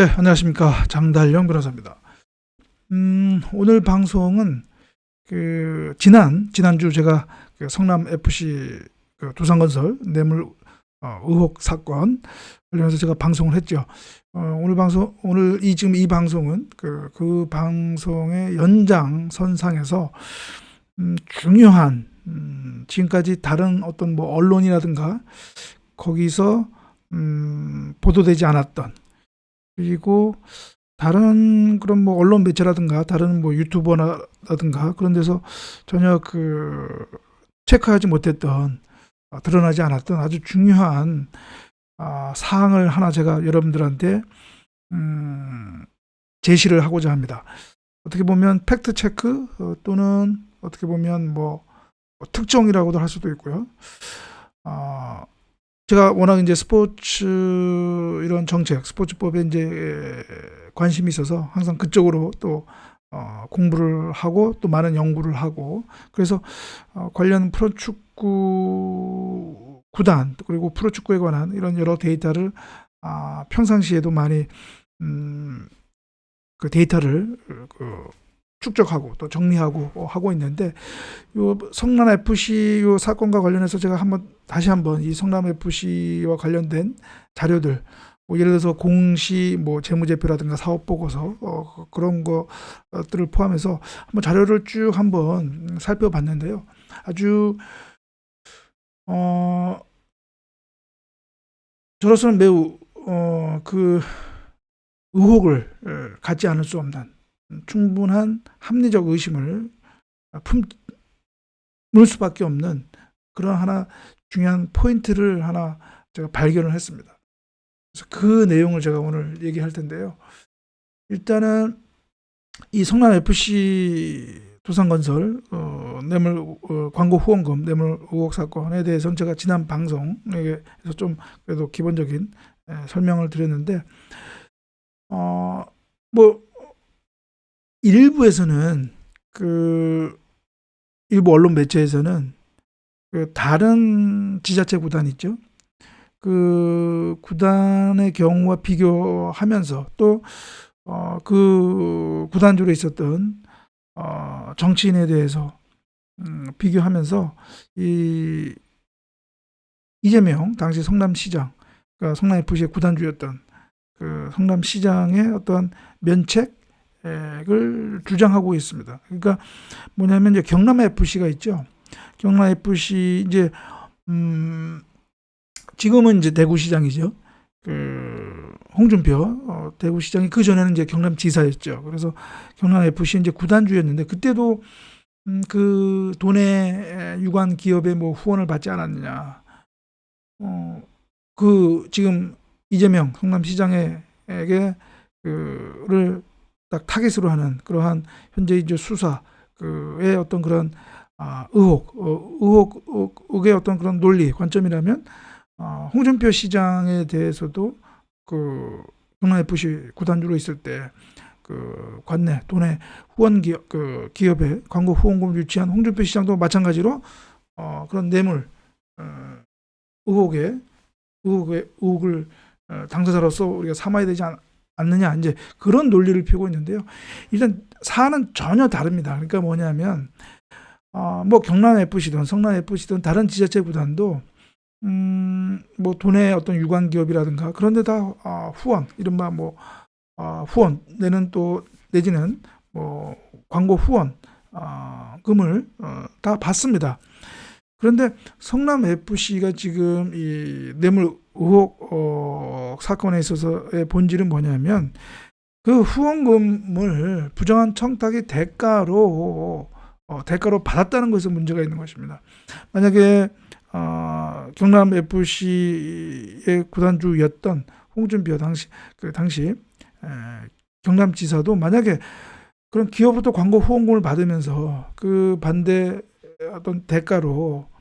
네, 안녕하십니까. 장달령 변호사입니다. 오늘 방송은 지난주 제가 성남 FC 두산건설 뇌물 의혹 사건 관련해서 제가 방송을 했죠. 오늘 지금 이 방송은 그 방송의 연장선상에서 중요한 지금까지 다른 어떤 뭐 언론이라든가 거기서 보도되지 않았던, 그리고 다른 그런 뭐 언론 매체라든가 다른 뭐 유튜버라든가 그런 데서 전혀 체크하지 못했던, 드러나지 않았던 아주 중요한 사항을 하나 제가 여러분들한테 제시를 하고자 합니다. 어떻게 보면 팩트 체크 또는 어떻게 보면 뭐 특종이라고도 할 수도 있고요. 제가 워낙 이제 스포츠 이런 정책, 스포츠법에 이제 관심이 있어서 항상 그쪽으로 또 공부를 하고 또 많은 연구를 하고, 그래서 관련 프로축구 구단 그리고 프로축구에 관한 이런 여러 데이터를 평상시에도 많이 그 데이터를 축적하고 또 정리하고 하고 있는데, 요 성남 FC 요 사건과 관련해서 제가 다시 한번 이 성남 FC와 관련된 자료들, 뭐 예를 들어서 공시 뭐 재무제표라든가 사업 보고서 그런 것들을 포함해서 한번 자료를 쭉 한번 살펴봤는데요. 아주 저로서는 매우 의혹을 갖지 않을 수 없는 충분한 합리적 의심을 품을 수밖에 없는 그런 하나 중요한 포인트를 하나 제가 발견을 했습니다. 그래서 그 내용을 제가 오늘 얘기할 텐데요. 일단은 이 성남 FC 두산건설 뇌물 광고 후원금 뇌물 의혹 사건에 대해서는 제가 지난 방송에서 좀 그래도 기본적인 설명을 드렸는데, 뭐 일부에서는 일부 언론 매체에서는 다른 지자체 구단 있죠. 그 구단의 경우와 비교하면서 또 그 구단주로 있었던 정치인에 대해서 비교하면서 이재명 당시 성남시장, 그러니까 성남 FC의 구단주였던 그 성남시장의 어떤 면책을 주장하고 있습니다. 그러니까 뭐냐면 이제 경남 FC가 있죠. 경남 FC 이제 지금은 이제 대구시장이죠. 홍준표 대구시장이 그 전에는 이제 경남지사였죠. 그래서 경남 FC 이제 구단주였는데, 그때도 그 돈에 유관 기업의 뭐 후원을 받지 않았느냐. 지금 이재명 성남시장에게 를 딱 타깃으로 하는 그러한 현재 이제 수사의 어떤 그런 의혹의 어떤 그런 논리 관점이라면, 홍준표 시장에 대해서도 경남 FC 구단주로 있을 때 관내 돈의 후원 기업의 광고 후원금을 유치한 홍준표 시장도 마찬가지로 그런 뇌물 의혹을 당사자로서 우리가 삼아야 되지 않느냐, 이제 그런 논리를 펴고 있는데요. 일단 사안은 전혀 다릅니다. 그러니까 뭐냐면 뭐 경남 FC든 성남 FC든 다른 지자체 구단도 뭐 돈의 어떤 유관 기업이라든가 그런 데다 후원, 이른바 뭐 후원 내지는 뭐 광고 후원 금을 다 받습니다. 그런데 성남 FC가 지금 이 뇌물 의혹 사건에 있어서의 본질은 뭐냐면, 그 후원금을 부정한 청탁의 대가로 받았다는 것에서 문제가 있는 것입니다. 만약에 경남 FC의 구단주였던 홍준표 당시 경남지사도 만약에 그런 기업으로부터 광고 후원금을 받으면서 그 반대 어떤 대가로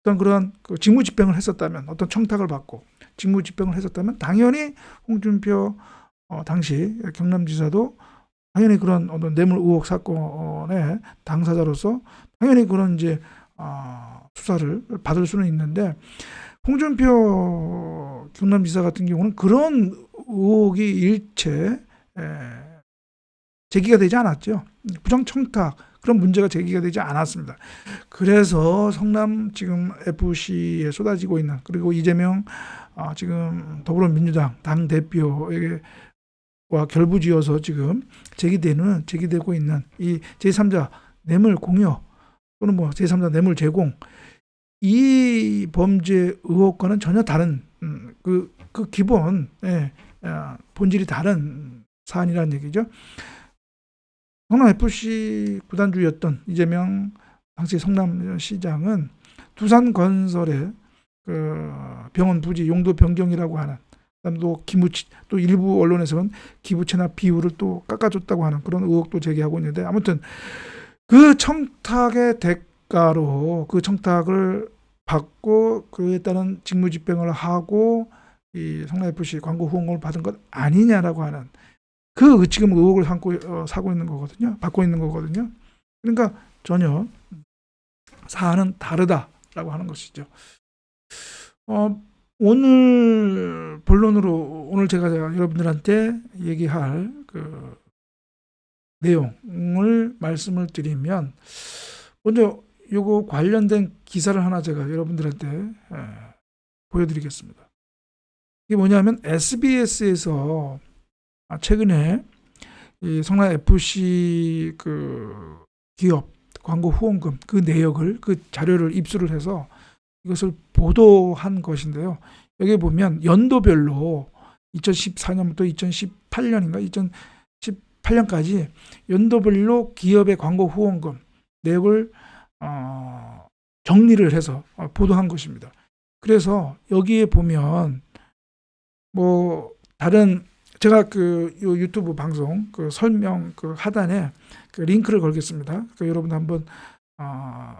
어떤 그런 직무집행을 했었다면, 어떤 청탁을 받고 직무집행을 했었다면, 당연히 홍준표 당시 경남지사도 당연히 그런 어떤 뇌물 의혹 사건의 당사자로서 당연히 그런 이제 수사를 받을 수는 있는데, 홍준표 경남지사 같은 경우는 그런 의혹이 일체 제기가 되지 않았죠. 부정청탁 그런 문제가 제기가 되지 않았습니다. 그래서 성남 지금 FC에 쏟아지고 있는, 그리고 이재명 지금 더불어민주당 당 대표에게 와 결부지어서 지금 제기되고 있는 이 제3자 뇌물 공여 또는 뭐 제3자 뇌물 제공, 이 범죄 의혹과는 전혀 다른 그 기본 본질이 다른 사안이라는 얘기죠. 성남 FC 구단주였던 이재명 당시 성남시장은 두산건설의 그 병원 부지 용도 변경이라고 하는, 또 또 일부 언론에서는 기부채나 비율을 또 깎아줬다고 하는 그런 의혹도 제기하고 있는데, 아무튼 그 청탁의 대가로 그 청탁을 받고 그에 따른 직무집행을 하고 이 성남 FC 광고 후원금을 받은 것 아니냐라고 하는 그 지금 의혹을 받고 있는 거거든요. 그러니까 전혀 사안은 다르다라고 하는 것이죠. 오늘 본론으로 오늘 제가 여러분들한테 얘기할 그 내용을 말씀을 드리면, 먼저 요거 관련된 기사를 하나 제가 여러분들한테 보여드리겠습니다. 이게 뭐냐면 SBS에서 최근에 이 성남 FC 그 기업 광고 후원금 그 내역을, 그 자료를 입수를 해서 이것을 보도한 것인데요. 여기 보면 연도별로 2014년부터 2018년인가 2018년까지 연도별로 기업의 광고 후원금 내역을 정리를 해서 보도한 것입니다. 그래서 여기에 보면 뭐 다른, 제가 그 유튜브 방송 그 설명 그 하단에 그 링크를 걸겠습니다. 그 여러분 한번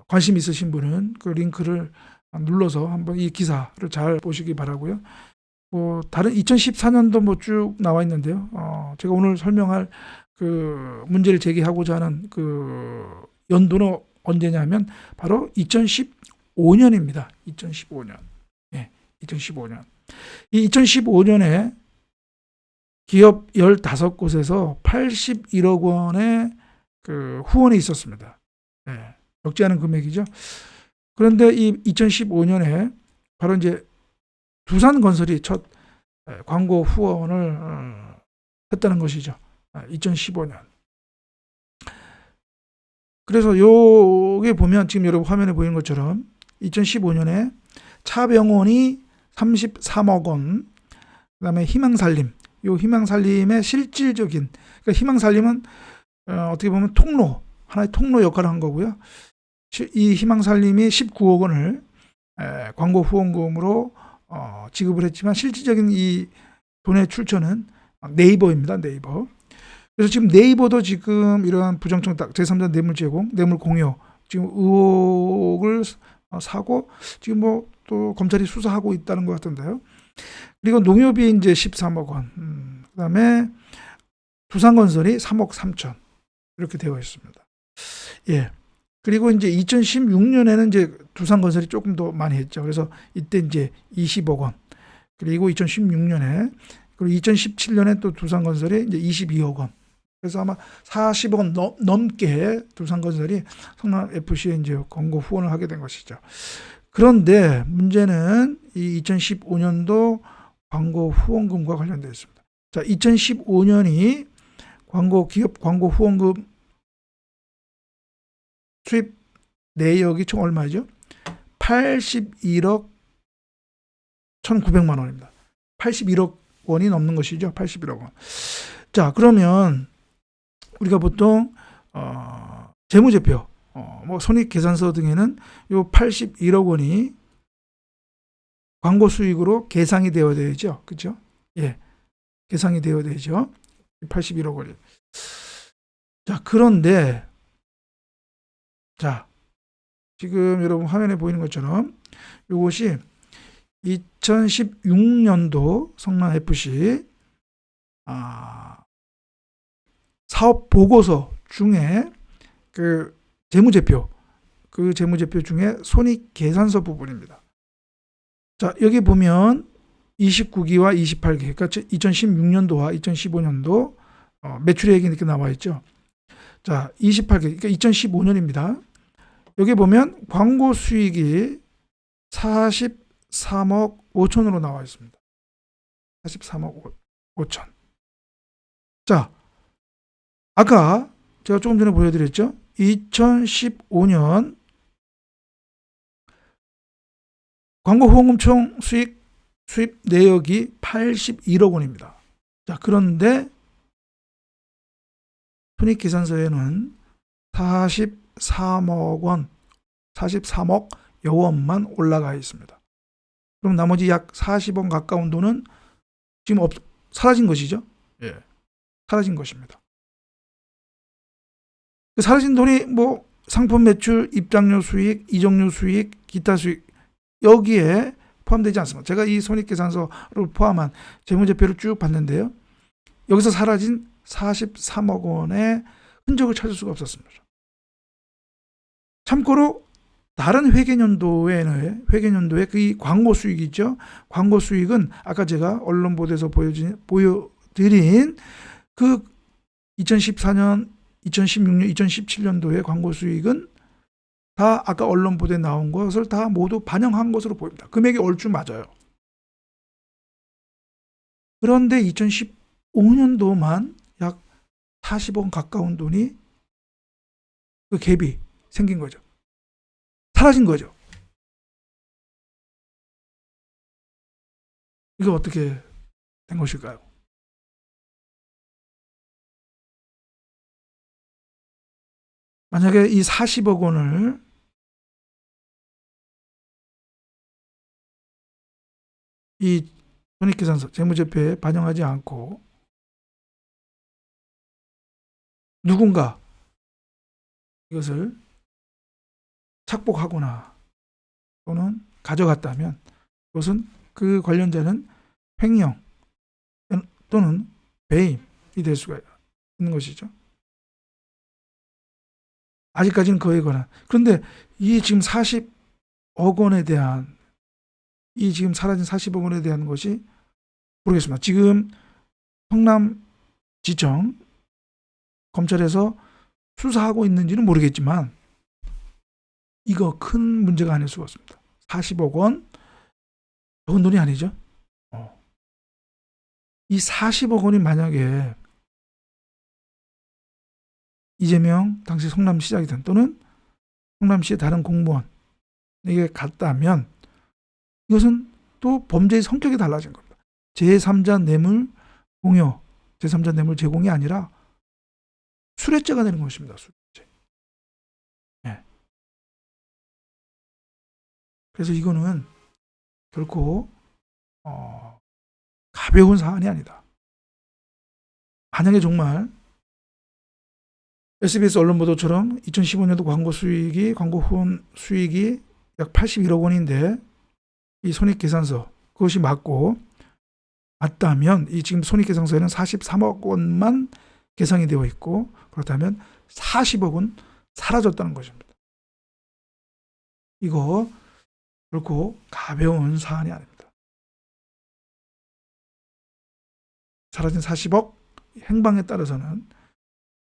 관심 있으신 분은 그 링크를 눌러서 한번 이 기사를 잘 보시기 바라고요. 뭐 다른 2014년도 뭐 쭉 나와 있는데요. 제가 오늘 설명할 그 문제를 제기하고자 하는 그 연도는 언제냐면 바로 2015년입니다. 2015년. 예, 2015년. 이 2015년에 기업 15곳에서 81억 원의 그 후원이 있었습니다. 예, 적지 않은 금액이죠. 그런데 이 2015년에 바로 이제 두산건설이 첫 광고 후원을 했다는 것이죠. 2015년. 그래서 요게 보면 지금 여러분 화면에 보이는 것처럼 2015년에 차병원이 33억 원, 그다음에 희망살림, 요 희망살림의 실질적인, 그러니까 희망살림은 어떻게 보면 하나의 통로 역할을 한 거고요. 이 희망살림이 19억 원을 광고 후원금으로 지급을 했지만 실질적인 이 돈의 출처는 네이버입니다. 네이버. 그래서 지금 네이버도 지금 이러한 부정청탁, 제3자 뇌물 제공, 뇌물 공여 지금 의혹을 사고 지금 뭐 또 검찰이 수사하고 있다는 것 같은데요. 그리고 농협이 이제 13억 원, 그다음에 두산건설이 3억 3천 이렇게 되어 있습니다. 예. 그리고 이제 2016년에는 이제 두산건설이 조금 더 많이 했죠. 그래서 이때 이제 20억 원. 그리고 2016년에, 그리고 2017년에 또 두산건설이 이제 22억 원. 그래서 아마 40억 원 넘게 두산건설이 성남 FC에 이제 광고 후원을 하게 된 것이죠. 그런데 문제는 이 2015년도 광고 후원금과 관련되어 있습니다. 자, 2015년이 기업 광고 후원금 수입 내역이 총 얼마죠? 81억 1,900만 원입니다. 81억 원이 넘는 것이죠. 81억 원. 자, 그러면 우리가 보통 재무제표, 뭐 손익계산서 등에는 요 81억 원이 광고 수익으로 계상이 되어야 되죠. 그렇죠? 예. 계상이 되어야 되죠. 81억 원이. 자, 그런데 자, 지금 여러분 화면에 보이는 것처럼 이것이 2016년도 성남 FC 사업 보고서 중에 그 재무제표 중에 손익계산서 부분입니다. 자, 여기 보면 29기와 28기, 그러니까 2016년도와 2015년도 매출액이 이렇게 나와 있죠. 자, 28기, 그러니까 2015년입니다. 여기 보면 광고 수익이 43억 5천으로 나와 있습니다. 43억 5천. 자, 아까 제가 조금 전에 보여드렸죠. 2015년 광고 후원금 총 수입 내역이 81억 원입니다. 자, 그런데 손익계산서에는 43억 여 원만 올라가 있습니다. 그럼 나머지 약 40억 가까운 돈은 지금 사라진 것이죠. 예. 사라진 것입니다. 그 사라진 돈이 뭐 상품 매출, 입장료 수익, 이적료 수익, 기타 수익 여기에 포함되지 않습니다. 제가 이 손익계산서를 포함한 재무제표를 쭉 봤는데요. 여기서 사라진 43억 원의 흔적을 찾을 수가 없었습니다. 참고로 다른 회계연도에는 그 광고 수익이 있죠. 광고 수익은 아까 제가 언론 보도에서 보여드린 그 2014년, 2016년, 2017년도의 광고 수익은 다 아까 언론 보도에 나온 것을 다 모두 반영한 것으로 보입니다. 금액이 얼추 맞아요. 그런데 2015년도만 약 40억 가까운 돈이 그 갭이 생긴 거죠. 사라진 거죠. 이거 어떻게 된 것일까요? 만약에 이 40억 원을 이 손익계산서 재무제표에 반영하지 않고 누군가 이것을 착복하거나 또는 가져갔다면 그것은 그 관련자는 횡령 또는 배임이 될 수가 있는 것이죠. 아직까지는 그에 관한. 그런데 이 지금 40억 원에 대한 이 지금 사라진 40억 원에 대한 것이 모르겠습니다. 지금 성남지청 검찰에서 수사하고 있는지는 모르겠지만 이거 큰 문제가 아닐 수가 없습니다. 40억 원 적은 돈이 아니죠. 이 40억 원이 만약에 이재명 당시 성남시장이든 또는 성남시의 다른 공무원에게 갔다면 이것은 또 범죄의 성격이 달라진 겁니다. 제3자 뇌물 공여, 제3자 뇌물 제공이 아니라 수뢰죄가 되는 것입니다. 수뢰죄. 네. 그래서 이거는 결코 가벼운 사안이 아니다. 만약에 정말 SBS 언론 보도처럼 2015년도 광고 후원 수익이 약 81억 원인데 이 손익계산서 그것이 맞다면 이 지금 손익계산서에는 43억 원만 계산이 되어 있고 그렇다면 40억은 사라졌다는 것입니다. 이거 결코 가벼운 사안이 아닙니다. 사라진 40억 행방에 따라서는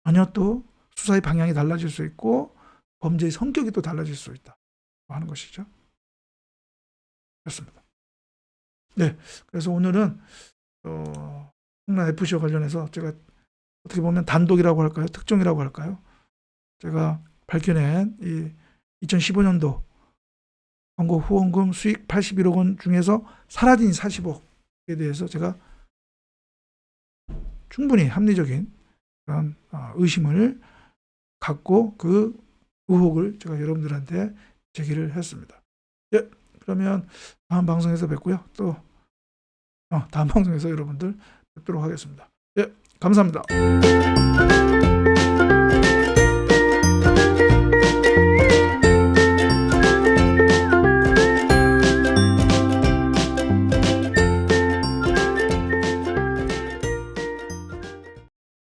전혀 또 수사의 방향이 달라질 수 있고 범죄의 성격이 또 달라질 수 있다 하는 것이죠. 그렇습니다. 네, 그래서 오늘은 성남 FC와 관련해서 제가 어떻게 보면 단독이라고 할까요? 특종이라고 할까요? 제가 밝혀낸 이 2015년도 광고 후원금 수익 81억 원 중에서 사라진 40억에 대해서 제가 충분히 합리적인 그런 의심을 갖고 그 의혹을 제가 여러분들한테 제기를 했습니다. 예, 그러면 다음 방송에서 뵙고요. 또 다음 방송에서 여러분들 뵙도록 하겠습니다. 예, 감사합니다.